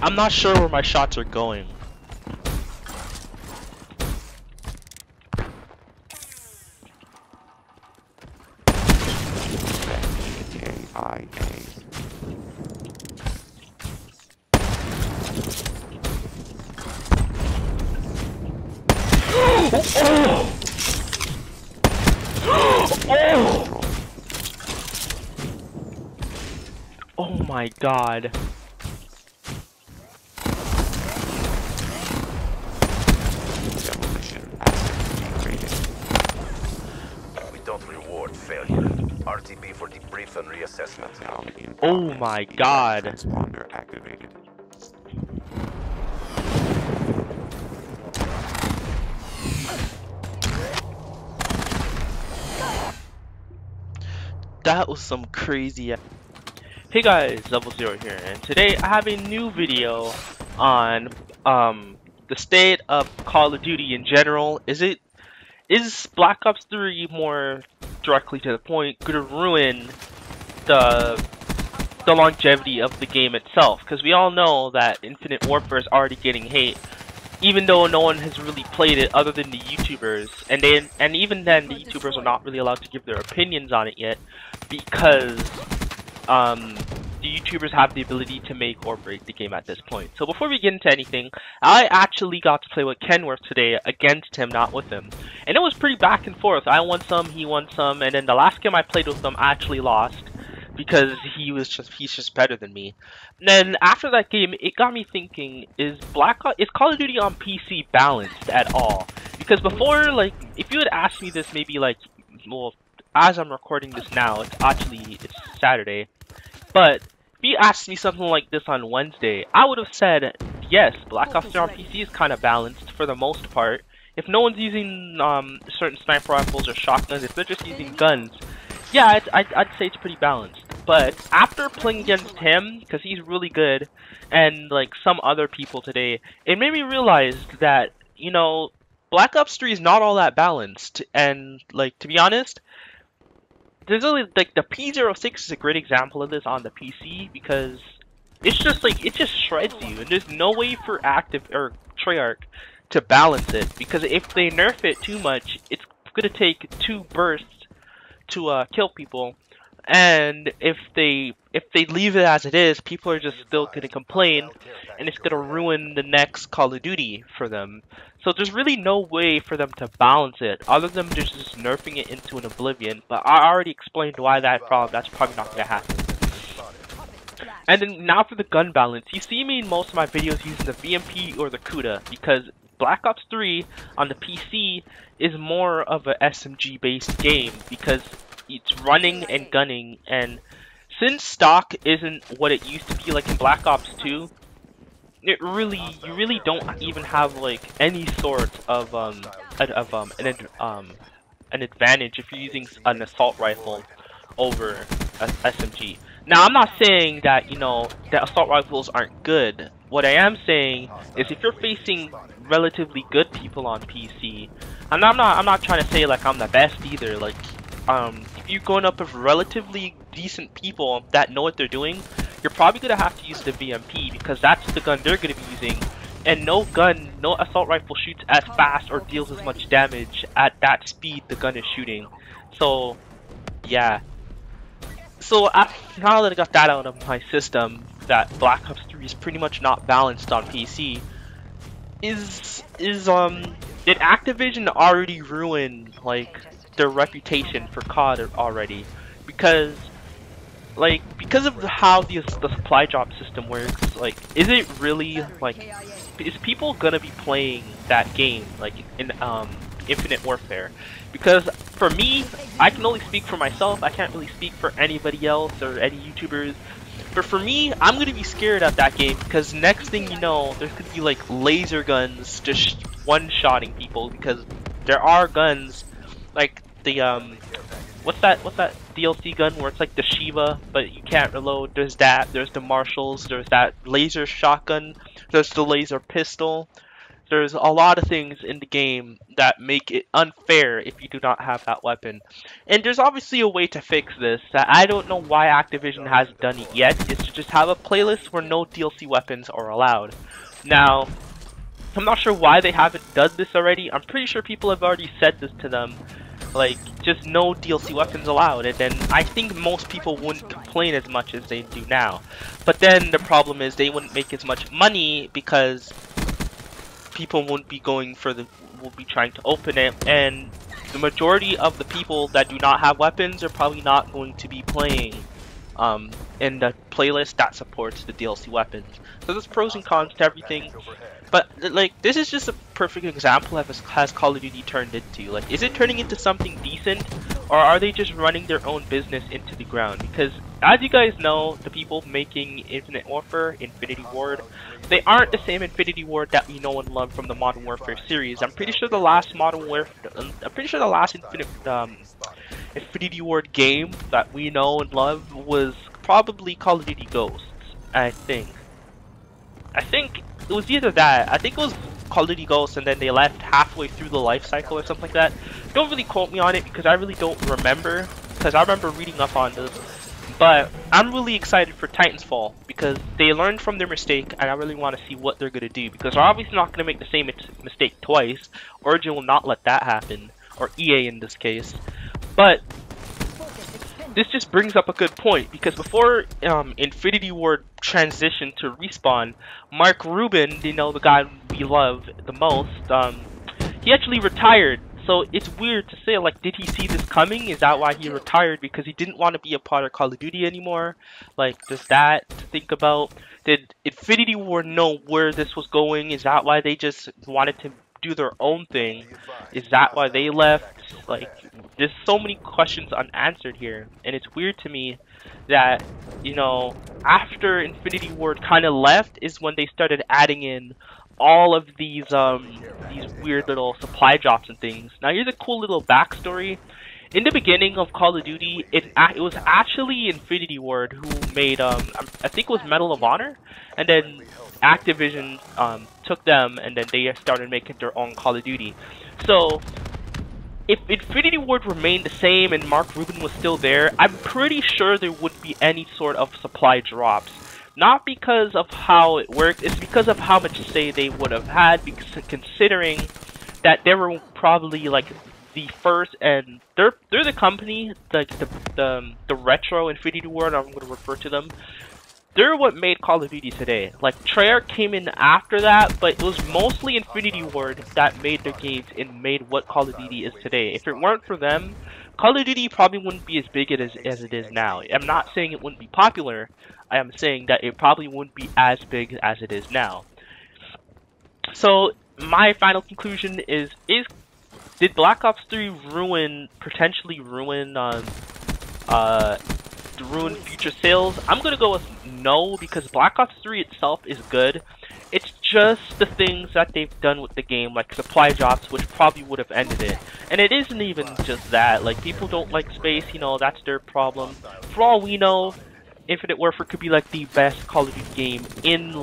I'm not sure where my shots are going. Oh my god. We don't reward failure. RTB for debrief and reassessment. Oh my god. Transponder activated. That was some crazy. Hey guys, Double Zero here, and today I have a new video on the state of Call of Duty in general. Is Black Ops 3, more directly to the point, gonna ruin the longevity of the game itself? Because we all know that Infinite Warfare is already getting hate, even though no one has really played it other than the YouTubers, and even then the YouTubers are not really allowed to give their opinions on it yet, because the YouTubers have the ability to make or break the game at this point. So before we get into anything, I actually got to play with Kenworth today against him, not with him. And it was pretty back and forth. I won some, he won some, and then the last game I played with him I actually lost because he's just better than me. And then after that game, it got me thinking, is Call of Duty on PC balanced at all? Because before, like, if you had asked me this maybe like, well, as I'm recording this now, it's Saturday. But if you asked me something like this on Wednesday, I would have said, yes, Black Ops 3 on PC is kind of balanced for the most part. If no one's using certain sniper rifles or shotguns, if they're just using guns, yeah, I'd say it's pretty balanced. But after playing against him, because he's really good, and like some other people today, it made me realize that, you know, Black Ops 3 is not all that balanced. And like, to be honest, there's only like the P06 is a great example of this on the PC, because it's just like, it just shreds you, and there's no way for Active or Treyarch to balance it, because if they nerf it too much, it's gonna take 2 bursts to kill people, and if they leave it as it is, people are just still gonna complain, and it's gonna ruin the next Call of Duty for them. So there's really no way for them to balance it other than just nerfing it into an oblivion. But I already explained why that's probably not gonna happen. And then now for the gun balance, you see me in most of my videos using the VMP or the Kuda, because Black Ops 3 on the PC is more of a SMG based game, because it's running and gunning, and since stock isn't what it used to be like in Black Ops 2, you really don't even have like any sort of an advantage if you're using an assault rifle over a SMG. Now, I'm not saying that, you know, that assault rifles aren't good. What I am saying is, if you're facing relatively good people on PC, and I'm not trying to say like I'm the best either. Like, if you're going up with relatively decent people that know what they're doing, you're probably gonna have to use the VMP, because that's the gun they're gonna be using. And no assault rifle shoots as fast or deals as much damage at that speed the gun is shooting. So, yeah. So now that I got that out of my system, that Black Ops 3 is pretty much not balanced on PC, did Activision already ruin like their reputation for COD already? Because of how the supply drop system works, like, is it really like, is people gonna be playing that game like in Infinite Warfare? Because for me, I can only speak for myself. I can't really speak for anybody else or any YouTubers. But for me, I'm gonna be scared at that game, because next thing you know, there's gonna be like laser guns just one-shotting people, because there are guns like the what's that DLC gun where it's like the Shiva but you can't reload. There's that, there's the Marshalls, there's that laser shotgun, there's the laser pistol. there's a lot of things in the game that make it unfair if you do not have that weapon. And there's obviously a way to fix this that I don't know why Activision hasn't done it yet. Is to just have a playlist where no DLC weapons are allowed. Now, I'm not sure why they haven't done this already. I'm pretty sure people have already said this to them. Like, just no DLC weapons allowed, and then I think most people wouldn't complain as much as they do now. But then the problem is they wouldn't make as much money because people won't be will be trying to open it, and the majority of the people that do not have weapons are probably not going to be playing in the playlist that supports the DLC weapons. So there's pros and cons to everything. But like, this is just a perfect example of has Call of Duty turned into. Like, is it turning into something decent, or are they just running their own business into the ground? Because as you guys know, the people making Infinite Warfare, Infinity Ward, they aren't the same Infinity Ward that we know and love from the Modern Warfare series. I'm pretty sure the last Infinity Ward game that we know and love was probably Call of Duty Ghosts. I think it was either that. I think it was Call of Duty Ghosts, and then they left halfway through the life cycle or something like that. Don't really quote me on it because I really don't remember, because I remember reading up on this. But I'm really excited for Titanfall because they learned from their mistake, and I really want to see what they're going to do, because they're obviously not going to make the same mistake twice. Origin will not let that happen, or EA in this case. But this just brings up a good point, because before Infinity Ward transitioned to Respawn, Mark Rubin, you know, the guy we love the most, he actually retired. So it's weird to say, like, did he see this coming? Is that why he retired? Because he didn't want to be a part of Call of Duty anymore? Like, there's that to think about. Did Infinity Ward know where this was going? Is that why they just wanted to do their own thing? Is that why they left? Like, there's so many questions unanswered here, and it's weird to me that, you know, after Infinity Ward kind of left is when they started adding in all of these weird little supply drops and things. Now here's a cool little backstory. In the beginning of Call of Duty, it was actually Infinity Ward who made I think it was Medal of Honor, and then Activision took them, and then they started making their own Call of Duty. So if Infinity Ward remained the same and Mark Rubin was still there, I'm pretty sure there wouldn't be any sort of supply drops. Not because of how it worked, it's because of how much say they would have had, because considering that they were probably like the first, and they're the company, like the retro Infinity Ward, I'm going to refer to them. They're what made Call of Duty today. Like, Treyarch came in after that, but it was mostly Infinity Ward that made their games and made what Call of Duty is today. If it weren't for them, Call of Duty probably wouldn't be as big as it is now. I'm not saying it wouldn't be popular, I am saying that it probably wouldn't be as big as it is now. So, my final conclusion is did Black Ops 3 potentially ruin future sales? I'm gonna go with no, because Black Ops 3 itself is good. It's just the things that they've done with the game, like supply drops, which probably would have ended it. And it isn't even just that. Like, people don't like space, you know, that's their problem. For all we know, Infinite Warfare could be like the best Call of Duty game in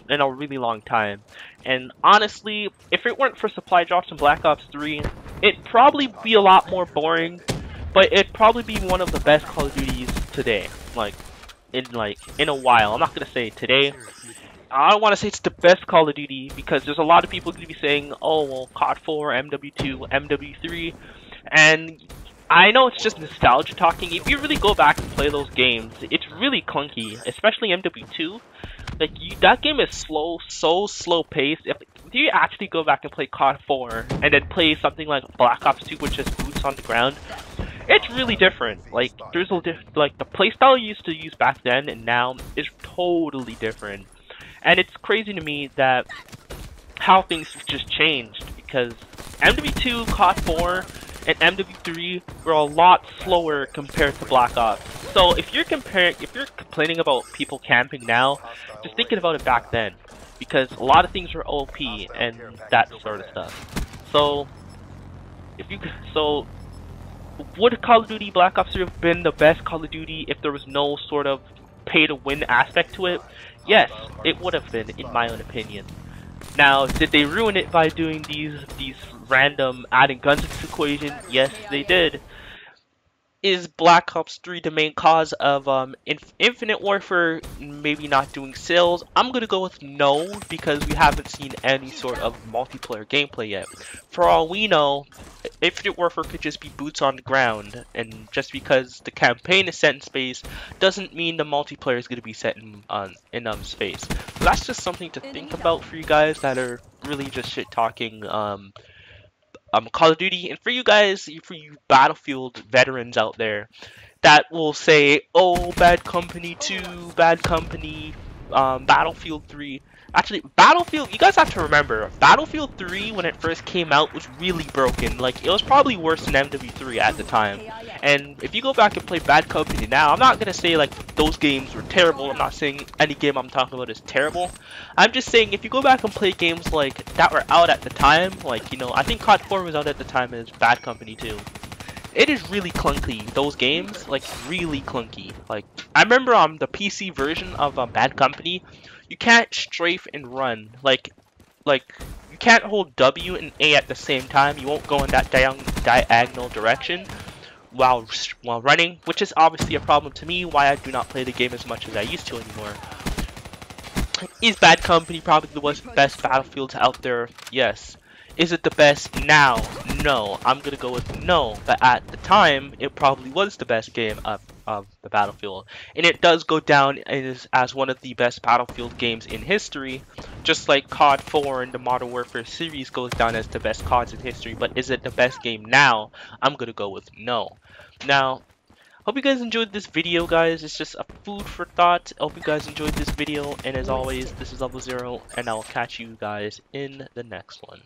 in a really long time. And honestly, if it weren't for supply drops in Black Ops 3, it'd probably be a lot more boring, but it'd probably be one of the best Call of Duties today. In a while. I'm not gonna say today. I don't want to say it's the best Call of Duty, because there's a lot of people gonna be saying, oh well, COD 4, MW2, MW3, and I know it's just nostalgia talking. If you really go back and play those games, it's really clunky, especially MW2. Like, that game is slow, so slow paced. If you actually go back and play COD 4 and then play something like Black Ops 2, which is boots on the ground, it's really different. Like, there's like the playstyle you used to use back then and now is totally different. And it's crazy to me that how things have just changed, because MW2, COD 4, and MW3 were a lot slower compared to Black Ops. So if you're complaining about people camping now, just thinking about it back then, because a lot of things were OP and that sort of stuff. So would Call of Duty Black Ops 3 have been the best Call of Duty if there was no sort of pay to win aspect to it? Yes, it would have been, in my own opinion. Now, did they ruin it by doing these random adding guns into the equation? Yes, they did. Is Black Ops 3 the main cause of Infinite Warfare maybe not doing sales? I'm gonna go with no, because we haven't seen any sort of multiplayer gameplay yet. For all we know, Infinite Warfare could just be boots on the ground, and just because the campaign is set in space doesn't mean the multiplayer is gonna be set in space. So that's just something to think about for you guys that are really just shit talking Call of Duty. And for you guys, for you Battlefield veterans out there that will say, oh, Bad Company 2, Bad Company, Battlefield 3. Actually, Battlefield, you guys have to remember, Battlefield 3, when it first came out, was really broken. Like, it was probably worse than MW3 at the time. And if you go back and play Bad Company now, I'm not going to say, like, those games were terrible. I'm not saying any game I'm talking about is terrible. I'm just saying, if you go back and play games, like, that were out at the time, like, you know, I think COD 4 was out at the time as Bad Company 2. It is really clunky, those games, like, really clunky. Like, I remember on the PC version of Bad Company, you can't strafe and run. Like, you can't hold W and A at the same time. You won't go in that diagonal direction while running, which is obviously a problem to me, why I do not play the game as much as I used to anymore. Is Bad Company probably the best Battlefield out there? Yes. Is it the best now? No. I'm gonna go with no. But at the time, it probably was the best game of the Battlefield. And it does go down as one of the best Battlefield games in history. Just like COD 4 and the Modern Warfare series goes down as the best CODs in history. But is it the best game now? I'm gonna go with no. Now, hope you guys enjoyed this video, guys. It's just a food for thought. Hope you guys enjoyed this video. And as always, this is Level Zero, and I'll catch you guys in the next one.